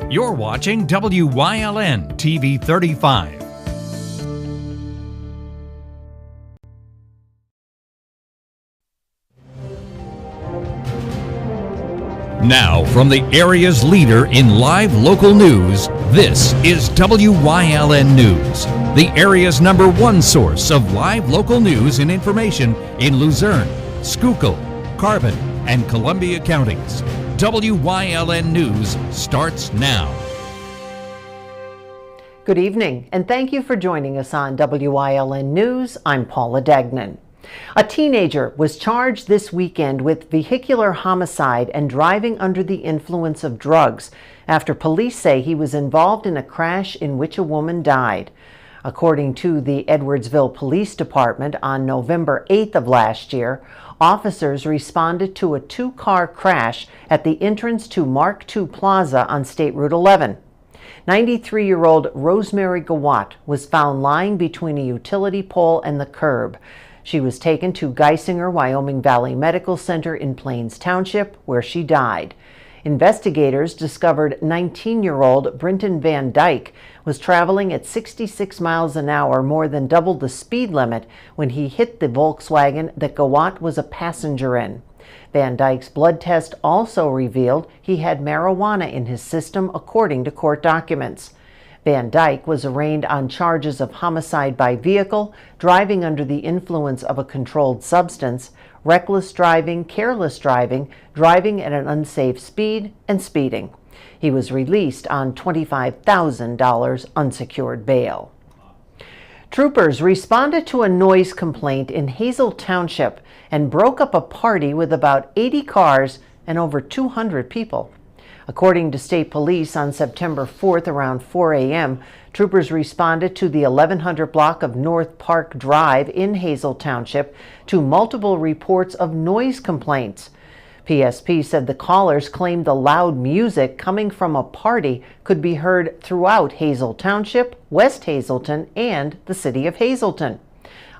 You're watching WYLN TV 35. Now, from the area's leader in live local news, this is WYLN News, the area's #1 source of live local news and information in Luzerne, Schuylkill, Carbon, and Columbia counties. WYLN News starts now. Good evening, and thank you for joining us on WYLN News. I'm Paula Degnan. A teenager was charged this weekend with vehicular homicide and driving under the influence of drugs after police say he was involved in a crash in which a woman died. According to the Edwardsville Police Department, on November 8th of last year, officers responded to a two-car crash at the entrance to Mark II Plaza on State Route 11. 93-year-old Rosemary Gawat was found lying between a utility pole and the curb. She was taken to Geisinger, Wyoming Valley Medical Center in Plains Township, where she died. Investigators discovered 19-year-old Brenton Van Dyke was traveling at 66 miles an hour, more than double the speed limit, when he hit the Volkswagen that Gawat was a passenger in. Van Dyke's blood test also revealed he had marijuana in his system, according to court documents. Van Dyke was arraigned on charges of homicide by vehicle, driving under the influence of a controlled substance, reckless driving, careless driving, driving at an unsafe speed, and speeding. He was released on $25,000 unsecured bail. Troopers responded to a noise complaint in Hazel Township and broke up a party with about 80 cars and over 200 people. According to state police, on September 4th around 4 a.m., troopers responded to the 1100 block of North Park Drive in Hazel Township to multiple reports of noise complaints. PSP said the callers claimed the loud music coming from a party could be heard throughout Hazel Township, West Hazelton, and the city of Hazelton.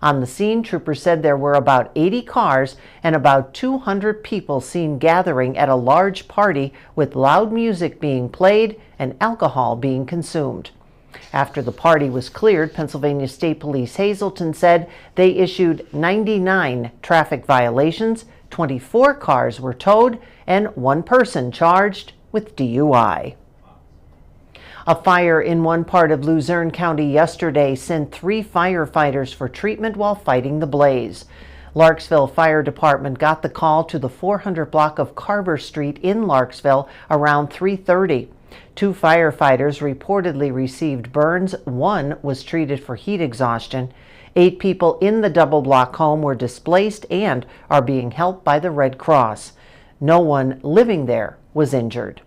On the scene, troopers said there were about 80 cars and about 200 people seen gathering at a large party with loud music being played and alcohol being consumed. After the party was cleared, Pennsylvania State Police Hazelton said they issued 99 traffic violations, 24 cars were towed, and one person charged with DUI. A fire in one part of Luzerne County yesterday sent 3 firefighters for treatment while fighting the blaze. Larksville Fire Department got the call to the 400 block of Carver Street in Larksville around 3:30. 2 firefighters reportedly received burns. 1 was treated for heat exhaustion. 8 people in the double block home were displaced and are being helped by the Red Cross. No one living there was injured.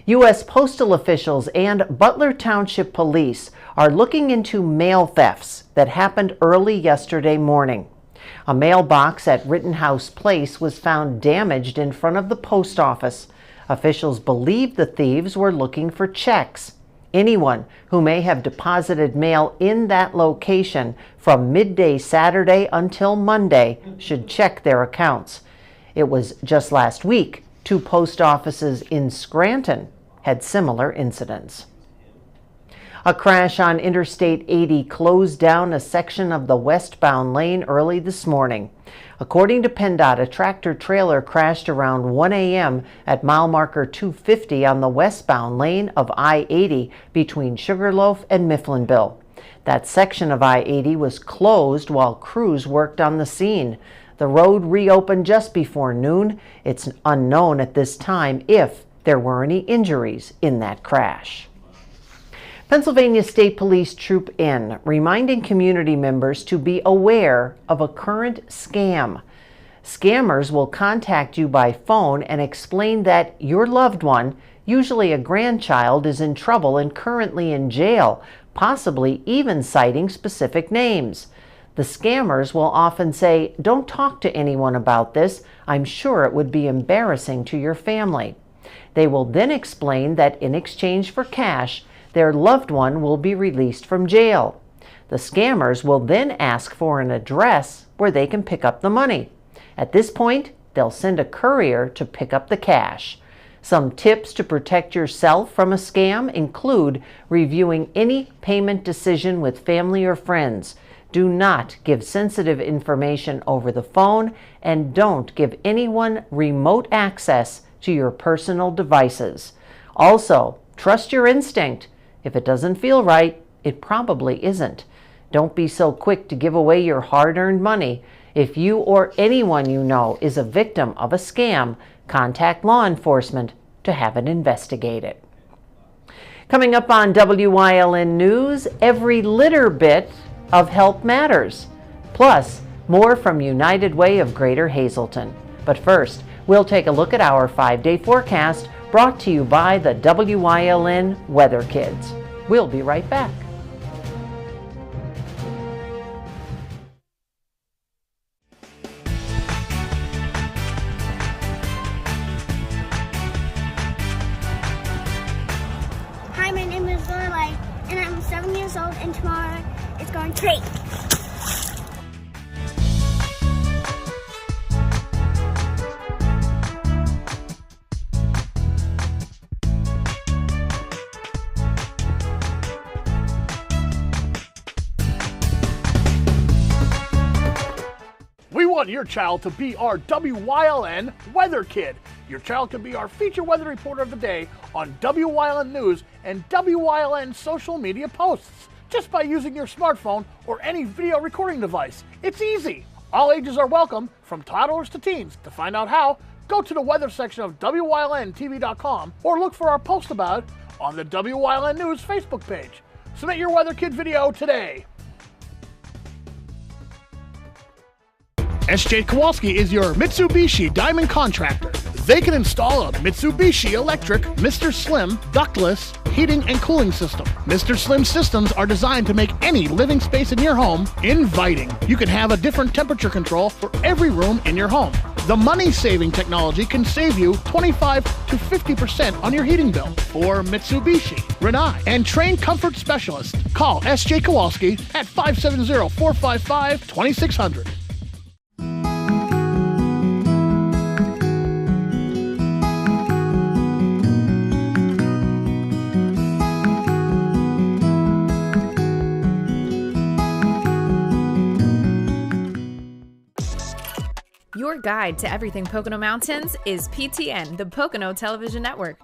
U.S. postal officials and Butler Township Police are looking into mail thefts that happened early yesterday morning. A mailbox at Rittenhouse Place was found damaged in front of the post office. Officials believe the thieves were looking for checks. Anyone who may have deposited mail in that location from midday Saturday until Monday should check their accounts. It was just last week 2 post offices in Scranton had similar incidents. A crash on Interstate 80 closed down a section of the westbound lane early this morning. According to PennDOT, a tractor-trailer crashed around 1 a.m. at mile marker 250 on the westbound lane of I-80 between Sugarloaf and Mifflinville. That section of I-80 was closed while crews worked on the scene. The road reopened just before noon. It's unknown at this time if there were any injuries in that crash. Pennsylvania State Police Troop N reminding community members to be aware of a current scam. Scammers will contact you by phone and explain that your loved one, usually a grandchild, is in trouble and currently in jail, possibly even citing specific names. The scammers will often say, "Don't talk to anyone about this. I'm sure it would be embarrassing to your family." They will then explain that in exchange for cash, their loved one will be released from jail. The scammers will then ask for an address where they can pick up the money. At this point, they'll send a courier to pick up the cash. Some tips to protect yourself from a scam include reviewing any payment decision with family or friends. Do not give sensitive information over the phone, and don't give anyone remote access to your personal devices. Also, trust your instinct. If it doesn't feel right, it probably isn't. Don't be so quick to give away your hard-earned money. If you or anyone you know is a victim of a scam, contact law enforcement to have it investigated. Coming up on WYLN News, every little bit of help matters. Plus, more from United Way of Greater Hazleton. But first, we'll take a look at our 5-day forecast brought to you by the WYLN Weather Kids. We'll be right back. Hi, my name is Lorelai, and I'm 7 years old, and tomorrow is going great. We want your child to be our WYLN Weather Kid. Your child can be our feature weather reporter of the day on WYLN News and WYLN social media posts just by using your smartphone or any video recording device. It's easy. All ages are welcome, from toddlers to teens. To find out how, go to the weather section of WYLNTV.com or look for our post about it on the WYLN News Facebook page. Submit your Weather Kid video today. SJ Kowalski is your Mitsubishi Diamond contractor. They can install a Mitsubishi electric Mr. Slim ductless heating and cooling system. Mr. Slim systems are designed to make any living space in your home inviting. You can have a different temperature control for every room in your home. The money-saving technology can save you 25 to 50% on your heating bill. For Mitsubishi, Rinnai, and trained comfort specialists, call SJ Kowalski at 570-455-2600. Your guide to everything Pocono Mountains is PTN, the Pocono Television Network.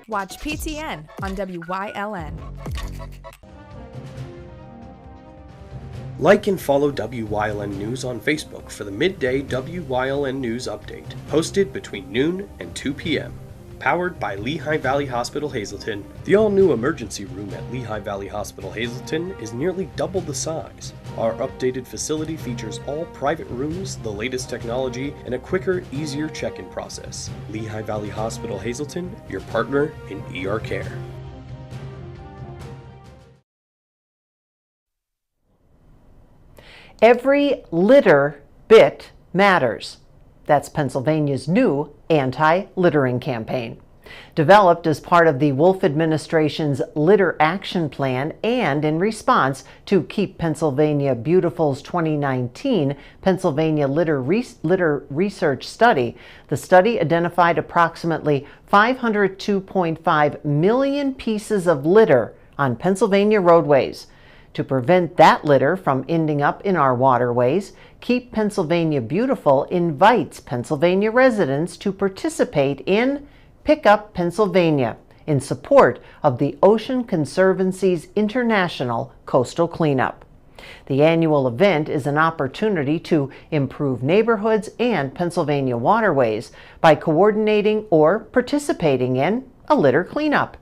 Watch PTN on WYLN. Like and follow WYLN News on Facebook for the midday WYLN News update, posted between noon and 2 p.m. Powered by Lehigh Valley Hospital Hazleton, the all-new emergency room at Lehigh Valley Hospital Hazleton is nearly double the size. Our updated facility features all private rooms, the latest technology, and a quicker, easier check-in process. Lehigh Valley Hospital Hazleton, your partner in ER care. Every litter bit matters. That's Pennsylvania's new anti-littering campaign. Developed as part of the Wolf administration's Litter Action Plan and in response to Keep Pennsylvania Beautiful's 2019 Pennsylvania Litter Research Study, the study identified approximately 502.5 million pieces of litter on Pennsylvania roadways. To prevent that litter from ending up in our waterways, Keep Pennsylvania Beautiful invites Pennsylvania residents to participate in Pick Up Pennsylvania in support of the Ocean Conservancy's International Coastal Cleanup. The annual event is an opportunity to improve neighborhoods and Pennsylvania waterways by coordinating or participating in a litter cleanup.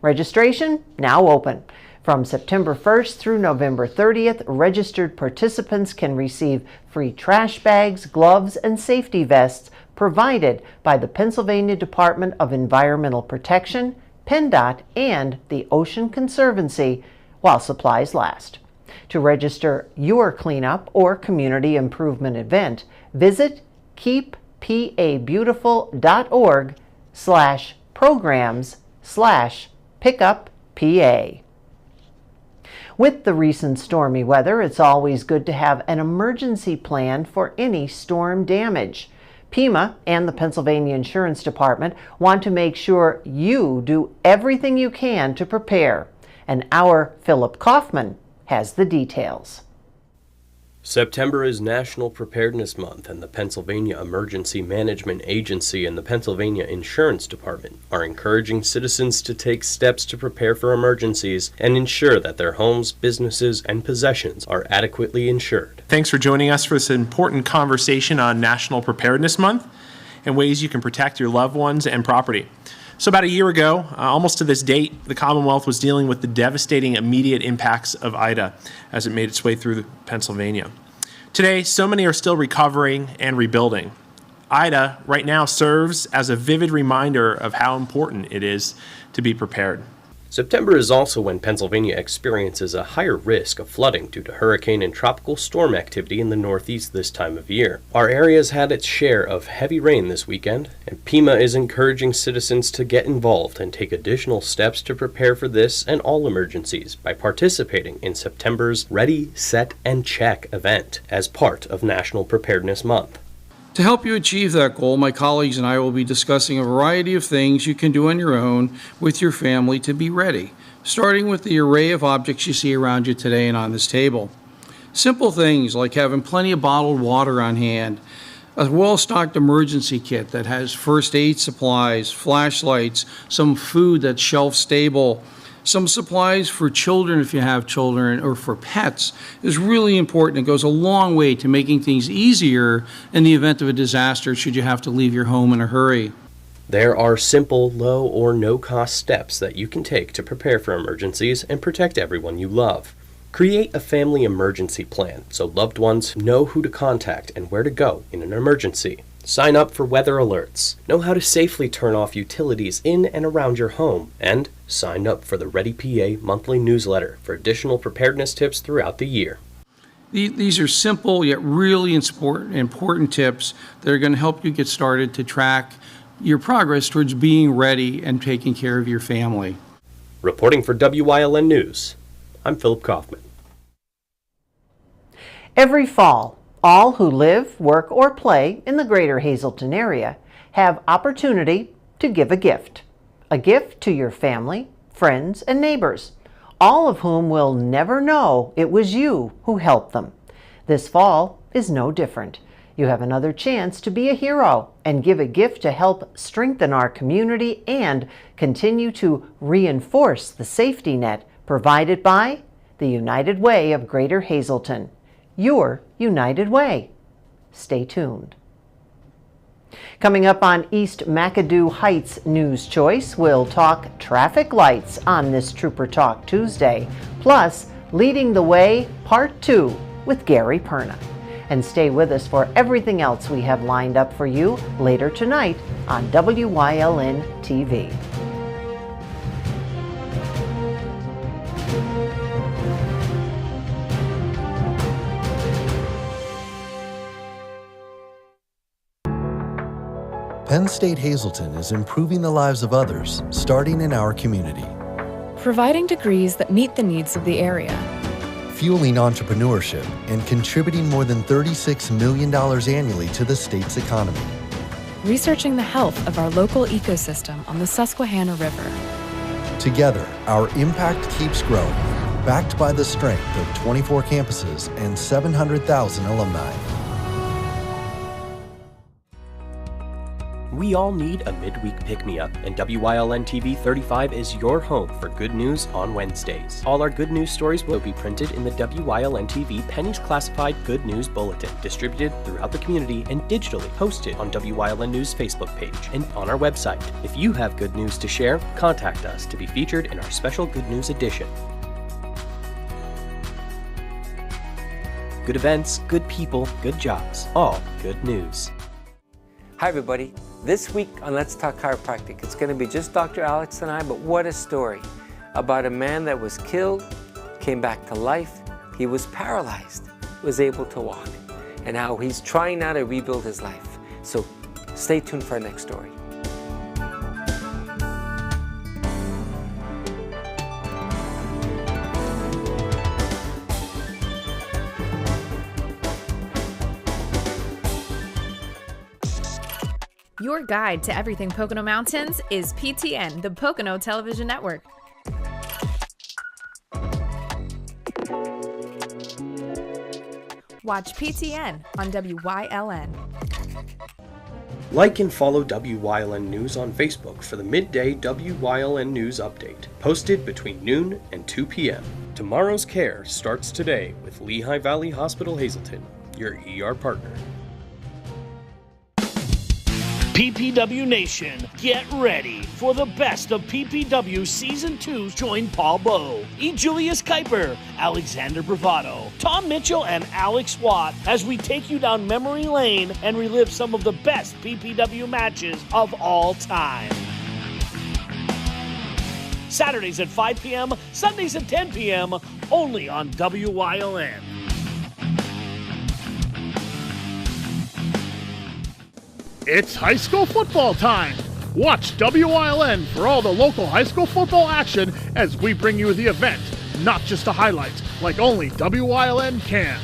Registration now open. From September 1st through November 30th, registered participants can receive free trash bags, gloves, and safety vests provided by the Pennsylvania Department of Environmental Protection, PennDOT, and the Ocean Conservancy while supplies last. To register your cleanup or community improvement event, visit keeppabeautiful.org/programs/pickuppa. With the recent stormy weather, it's always good to have an emergency plan for any storm damage. PEMA and the Pennsylvania Insurance Department want to make sure you do everything you can to prepare. And our Philip Kaufman has the details. September is National Preparedness Month, and the Pennsylvania Emergency Management Agency and the Pennsylvania Insurance Department are encouraging citizens to take steps to prepare for emergencies and ensure that their homes, businesses, and possessions are adequately insured. Thanks for joining us for this important conversation on National Preparedness Month and ways you can protect your loved ones and property. So about a year ago, almost to this date, the Commonwealth was dealing with the devastating immediate impacts of Ida as it made its way through Pennsylvania. Today, so many are still recovering and rebuilding. Ida right now serves as a vivid reminder of how important it is to be prepared. September is also when Pennsylvania experiences a higher risk of flooding due to hurricane and tropical storm activity in the Northeast this time of year. Our area has had its share of heavy rain this weekend, and PEMA is encouraging citizens to get involved and take additional steps to prepare for this and all emergencies by participating in September's Ready, Set, and Check event as part of National Preparedness Month. To help you achieve that goal, my colleagues and I will be discussing a variety of things you can do on your own with your family to be ready, starting with the array of objects you see around you today and on this table. Simple things like having plenty of bottled water on hand, a well-stocked emergency kit that has first aid supplies, flashlights, some food that's shelf-stable, some supplies for children if you have children, or for pets is really important. It goes a long way to making things easier in the event of a disaster should you have to leave your home in a hurry. There are simple, low or no-cost steps that you can take to prepare for emergencies and protect everyone you love. Create a family emergency plan so loved ones know who to contact and where to go in an emergency. Sign up for weather alerts, know how to safely turn off utilities in and around your home, and sign up for the Ready PA monthly newsletter for additional preparedness tips throughout the year. These are simple yet really important tips that are going to help you get started to track your progress towards being ready and taking care of your family. Reporting for WYLN News, I'm Philip Kaufman. Every fall, all who live, work, or play in the greater Hazleton area have opportunity to give a gift to your family, friends, and neighbors, all of whom will never know it was you who helped them. This fall is no different. You have another chance to be a hero and give a gift to help strengthen our community and continue to reinforce the safety net provided by the United Way of Greater Hazleton. Your United Way. Stay tuned. Coming up on East McAdoo Heights News Choice, we'll talk traffic lights on this Trooper Talk Tuesday, plus Leading the Way Part 2 with Gary Perna. And stay with us for everything else we have lined up for you later tonight on WYLN TV. Penn State Hazleton is improving the lives of others, starting in our community. Providing degrees that meet the needs of the area. Fueling entrepreneurship and contributing more than $36 million annually to the state's economy. Researching the health of our local ecosystem on the Susquehanna River. Together, our impact keeps growing, backed by the strength of 24 campuses and 700,000 alumni. We all need a midweek pick-me-up, and WYLN TV 35 is your home for good news on Wednesdays. All our good news stories will be printed in the WYLN TV Pennies Classified Good News Bulletin, distributed throughout the community and digitally posted on WYLN News Facebook page and on our website. If you have good news to share, contact us to be featured in our special Good News edition. Good events, good people, good jobs, all good news. Hi everybody. This week on Let's Talk Chiropractic, it's going to be just Dr. Alex and I, but what a story about a man that was killed, came back to life, he was paralyzed, was able to walk, and how he's trying now to rebuild his life. So stay tuned for our next story. Your guide to everything Pocono Mountains is PTN, the Pocono Television Network. Watch PTN on WYLN. Like and follow WYLN News on Facebook for the midday WYLN News update, posted between noon and 2 p.m. Tomorrow's care starts today with Lehigh Valley Hospital Hazleton, your ER partner. PPW Nation, get ready for the best of PPW Season 2. Join Paul Bowe, E. Julius Kuiper, Alexander Bravado, Tom Mitchell, and Alex Watt as we take you down memory lane and relive some of the best PPW matches of all time. Saturdays at 5 p.m., Sundays at 10 p.m., only on WYLN. It's high school football time. Watch WYLN for all the local high school football action as we bring you the event, not just the highlights, like only WYLN can.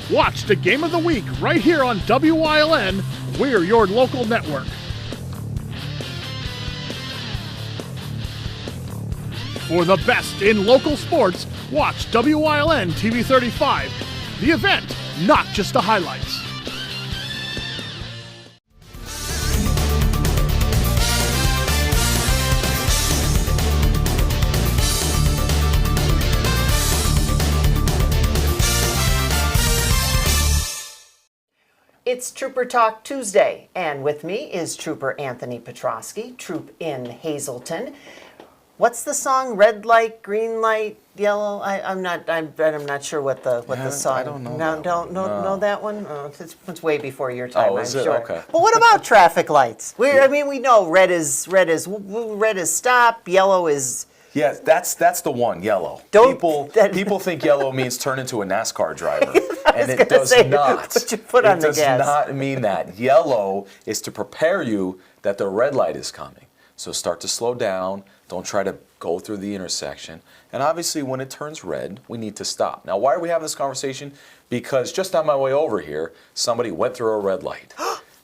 Watch the game of the week right here on WYLN. We're your local network. For the best in local sports, watch WYLN TV 35. The event, not just the highlights. It's Trooper Talk Tuesday, and with me is Trooper Anthony Petrosky, Troop in Hazleton. What's the song? Red light, green light, yellow. I'm not sure what the song. I don't know. Know that one. Oh, it's way before your time. Is I'm it? sure. Okay. But what about traffic lights? We know red is stop. Yellow is. Yeah, that's the one, yellow. People think yellow means turn into a NASCAR driver. And it does not. Put your foot on the gas. It does not mean that. Yellow is to prepare you that the red light is coming. So start to slow down. Don't try to go through the intersection. And obviously when it turns red, we need to stop. Now, why are we having this conversation? Because just on my way over here, somebody went through a red light.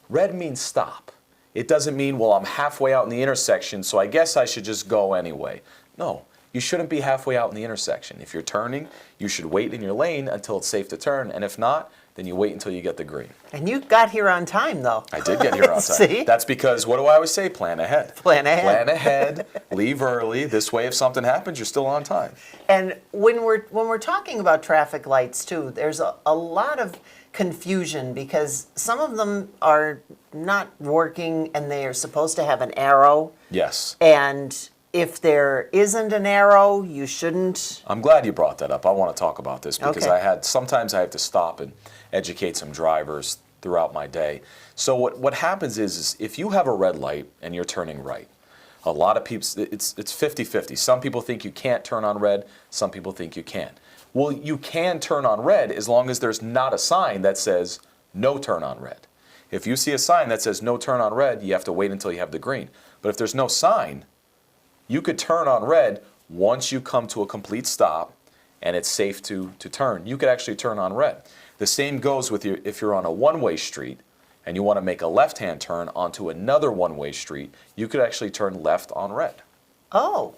Red means stop. It doesn't mean, well, I'm halfway out in the intersection, so I guess I should just go anyway. No, you shouldn't be halfway out in the intersection. If you're turning, you should wait in your lane until it's safe to turn, and if not, then you wait until you get the green. And you got here on time, though. I did get here on time. See? That's because, what do I always say? Plan ahead. Plan ahead. Plan ahead, leave early. This way, if something happens, you're still on time. And when we're talking about traffic lights, too, there's a lot of confusion because some of them are not working and they are supposed to have an arrow. Yes. And if there isn't an arrow, you shouldn't. I'm glad you brought that up. I want to talk about this because Okay. sometimes I have to stop and educate some drivers throughout my day. So what happens is if you have a red light and you're turning right, a lot of people, it's 50-50. Some people think you can't turn on red, some people think you can. Well, you can turn on red as long as there's not a sign that says no turn on red. If you see a sign that says no turn on red, you have to wait until you have the green. But if there's no sign, you could turn on red once you come to a complete stop and it's safe to turn. You could actually turn on red. The same goes with if you're on a one-way street and you want to make a left-hand turn onto another one-way street, you could actually turn left on red. Oh,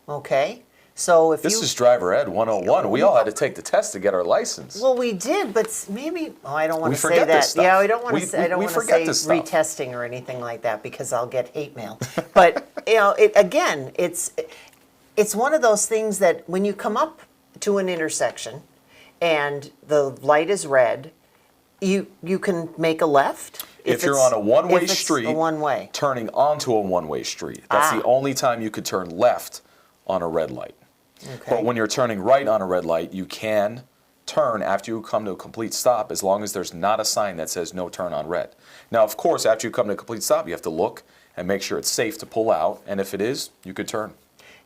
okay. So if This is Driver Ed 101. We all had to take the test to get our license. Well, we did, but maybe I don't want We to say forget that. this stuff. Yeah, I don't want to say. I don't we want to forget say this stuff. retesting or anything like that because I'll get hate mail. But it's one of those things that when you come up to an intersection and the light is red, you can make a left. If you're on a one-way street, a one-way. turning onto a one-way street, that's the only time you could turn left on a red light. Okay. But when you're turning right on a red light, you can turn after you come to a complete stop as long as there's not a sign that says no turn on red. Now, of course, after you come to a complete stop, you have to look and make sure it's safe to pull out, and if it is, you could turn.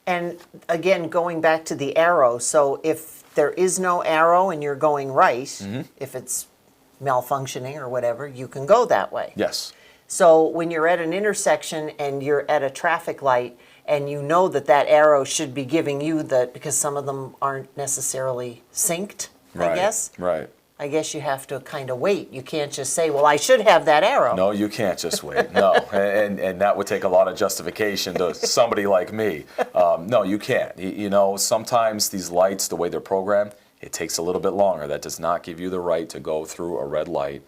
And again, going back to the arrow, so if there is no arrow and you're going right, if it's malfunctioning or whatever, you can go that way. Yes. So when you're at an intersection and you're at a traffic light and you know that arrow should be giving you because some of them aren't necessarily synced, I guess. Right. I guess you have to kind of wait. You can't just say, well, I should have that arrow. No, you can't just wait. No, and that would take a lot of justification to somebody like me. No, you can't. You know, sometimes these lights, the way they're programmed, it takes a little bit longer. That does not give you the right to go through a red light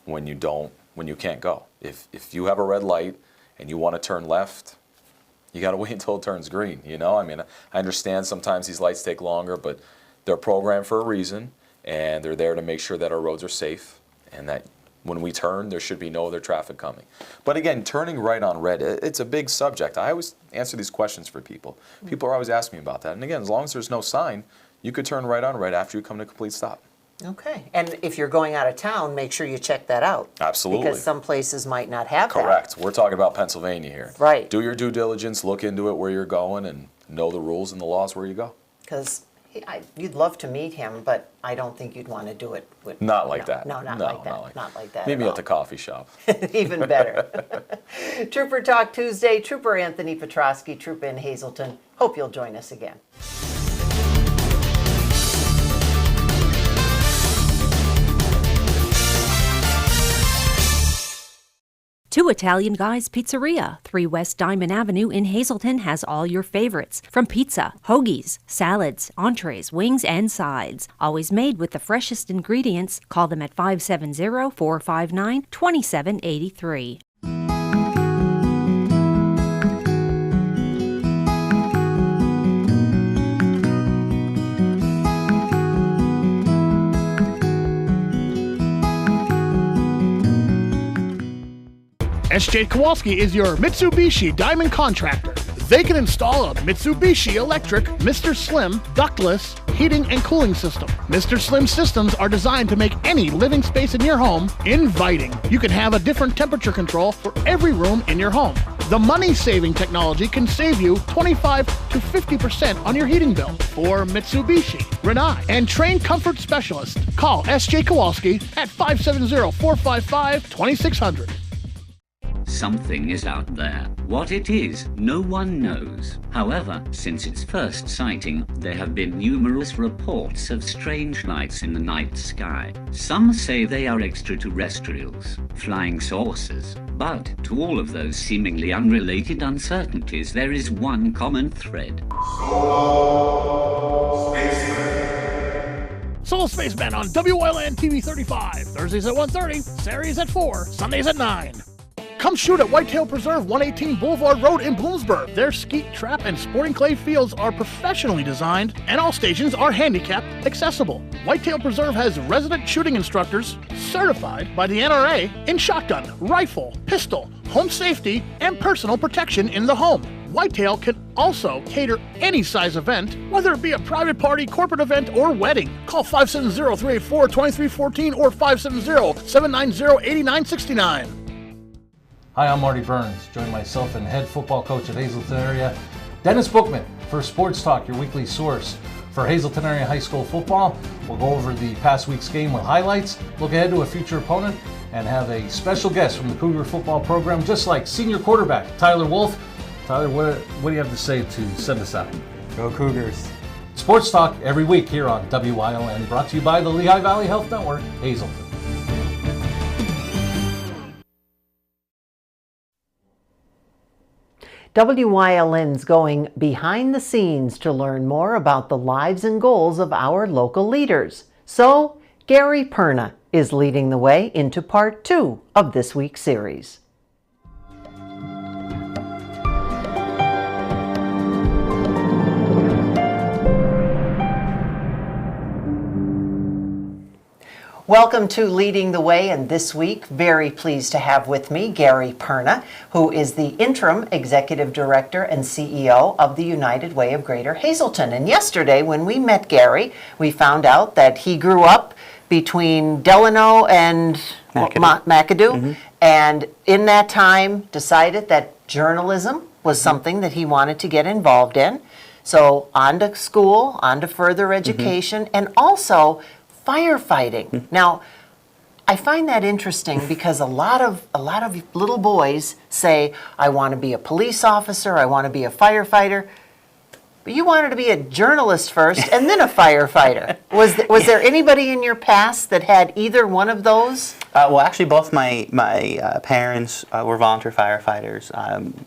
when you can't go. If you have a red light and you want to turn left, you got to wait until it turns green. You know, I mean, I understand sometimes these lights take longer, but they're programmed for a reason. And they're there to make sure that our roads are safe and that when we turn, there should be no other traffic coming. But again, turning right on red, it's a big subject. I always answer these questions for people. People are always asking me about that. And again, as long as there's no sign, you could turn right on red after you come to a complete stop. Okay. And if you're going out of town, make sure you check that out. Absolutely. Because some places might not have that. Correct. We're talking about Pennsylvania here. Right. Do your due diligence, look into it where you're going, and know the rules and the laws where you go. Because you'd love to meet him, but I don't think you'd want to do it with... Not like that. No, not like that. Not like that. Maybe at the coffee shop. Even better. Trooper Talk Tuesday, Trooper Anthony Petrosky, Trooper in Hazleton. Hope you'll join us again. Two Italian Guys Pizzeria, 3 West Diamond Avenue in Hazleton has all your favorites, from pizza, hoagies, salads, entrees, wings, and sides. Always made with the freshest ingredients. Call them at 570-459-2783. SJ Kowalski is your Mitsubishi Diamond contractor. They can install a Mitsubishi electric Mr. Slim ductless heating and cooling system. Mr. Slim systems are designed to make any living space in your home inviting. You can have a different temperature control for every room in your home. The money-saving technology can save you 25 to 50% on your heating bill. For Mitsubishi, Renai, and trained comfort specialists, call SJ Kowalski at 570-455-2600. Something is out there. What it is, no one knows. However, since its first sighting, there have been numerous reports of strange lights in the night sky. Some say they are extraterrestrials, flying saucers. But to all of those seemingly unrelated uncertainties, there is one common thread. Solo Spaceman on WYLN TV 35. Thursdays at 1:30, Saturdays at 4, Sundays at 9. Come shoot at Whitetail Preserve, 118 Boulevard Road in Bloomsburg. Their skeet, trap, and sporting clay fields are professionally designed, and all stations are handicapped accessible. Whitetail Preserve has resident shooting instructors certified by the NRA in shotgun, rifle, pistol, home safety, and personal protection in the home. Whitetail can also cater any size event, whether it be a private party, corporate event, or wedding. Call 570-384-2314 or 570-790-8969. Hi, I'm Marty Burns. Join myself and head football coach at Hazleton area, Dennis Bookman, for Sports Talk, your weekly source for Hazleton area high school football. We'll go over the past week's game with highlights, look ahead to a future opponent, and have a special guest from the Cougar football program, just like senior quarterback Tyler Wolf. Tyler, what do you have to say to send us out? Go Cougars. Sports Talk every week here on WYLN, brought to you by the Lehigh Valley Health Network, Hazleton. WYLN's going behind the scenes to learn more about the lives and goals of our local leaders. So, Gary Perna is leading the way into part 2 of this week's series. Welcome to Leading the Way, and this week, very pleased to have with me Gary Perna, who is the Interim Executive Director and CEO of the United Way of Greater Hazleton. And yesterday, when we met Gary, we found out that he grew up between Delano and McAdoo, and in that time decided that journalism was something that he wanted to get involved in. So on to school, on to further education, and also firefighting. Now, I find that interesting because a lot of little boys say, I want to be a police officer, I want to be a firefighter. But you wanted to be a journalist first and then a firefighter. Was there anybody in your past that had either one of those? Well, actually, both my parents were volunteer firefighters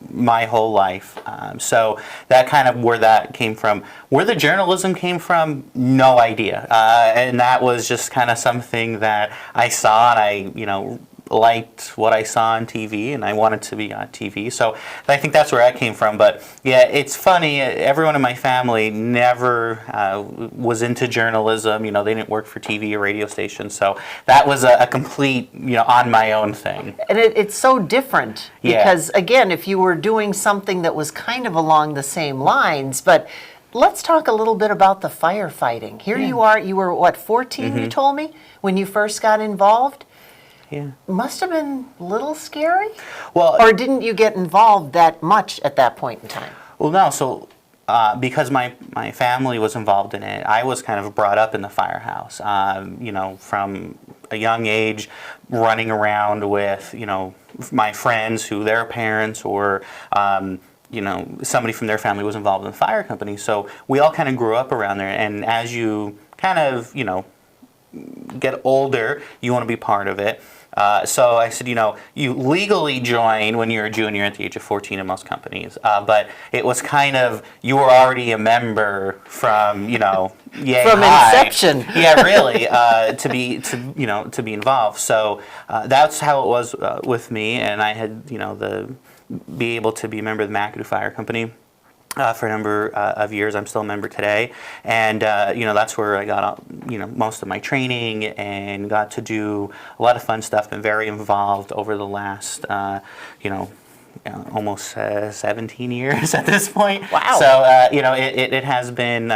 my whole life. So that kind of where that came from. Where the journalism came from, no idea. And that was just kind of something that I saw, and I, liked what I saw on TV, and I wanted to be on TV. So I think that's where that came from. But yeah, it's funny. Everyone in my family never was into journalism. They didn't work for TV or radio stations. So that was a complete, on my own thing. And it's so different because, again, if you were doing something that was kind of along the same lines, but let's talk a little bit about the firefighting. Here you are. You were, what, 14, you told me, when you first got involved? Yeah. Must have been a little scary? Well, or didn't you get involved that much at that point in time? Well, no. So because my family was involved in it, I was kind of brought up in the firehouse. From a young age, running around with, my friends who their parents or, somebody from their family was involved in the fire company. So we all kind of grew up around there. And as you kind of, get older, you want to be part of it. So I said, you legally join when you're a junior at the age of 14 in most companies, but it was kind of, you were already a member from, from inception. Yeah, really, to be involved. So that's how it was with me, and I had, be able to be a member of the McAdoo Fire Company. For a number of years. I'm still a member today, and that's where I got most of my training and got to do a lot of fun stuff. Been very involved over the last almost 17 years at this point. Wow. So it has been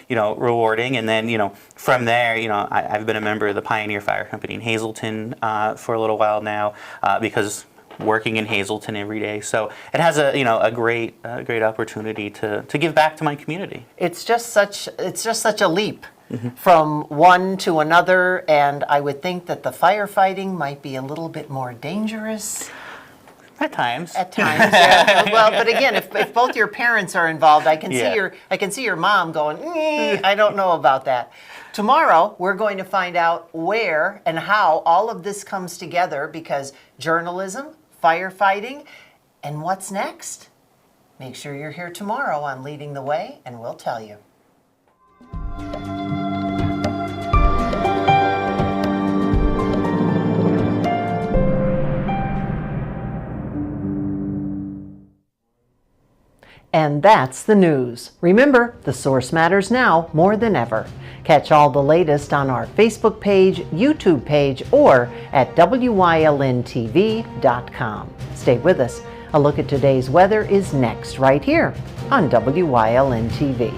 rewarding, and then from there I've been a member of the Pioneer Fire Company in Hazleton for a little while now because working in Hazleton every day, so it has a great opportunity to give back to my community. It's just such a leap from one to another, and I would think that the firefighting might be a little bit more dangerous. At times. At times, yeah. Well, but again, if both your parents are involved, I can see your mom going, I don't know about that. Tomorrow, we're going to find out where and how all of this comes together, because journalism, firefighting, and what's next? Make sure you're here tomorrow on Leading the Way, and we'll tell you. And that's the news. Remember, the source matters now more than ever. Catch all the latest on our Facebook page, YouTube page, or at WYLNTV.com. Stay with us. A look at today's weather is next right here on WYLN TV.